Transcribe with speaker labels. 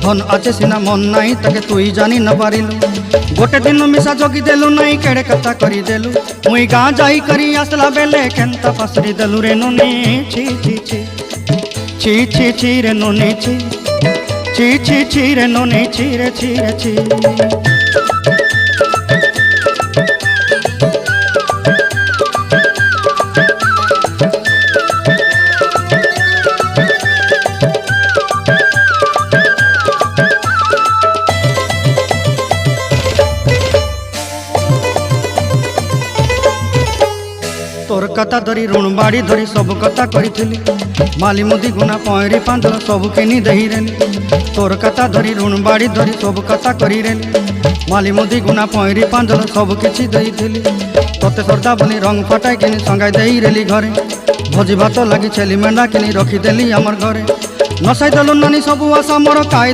Speaker 1: धन आचे सिना मन नाई ताके तुई जानी न पारिलु गोटे दिन मिसा जगी देलु नाई केड़े कथा करी देलु मुई गाँ जाई करी आसला बेले केंता पासरी देलु रे नुनी छी छी छी छी छी छी रे नुनी छी छी छी छी रे नुनी छी रे छी रे छी। तोर कथा धरी ऋण बाड़ी धरी सब कथा करी माली मुदी गुना पहरी पांदल सब किनी दही रेली तोर कथा धरी ऋण बाड़ी धरी सब कथा करी रेली माली मुदी गुना पहरी पांदल सब किछि दही थी तोते सरदा बनी रंग फटाई किनी संगाई दही रेली घरे भोजी भात लगी छेली मेंढा किनी रखीदेली आमर घरे नसाई देलु नानी सब आशा मोर काई।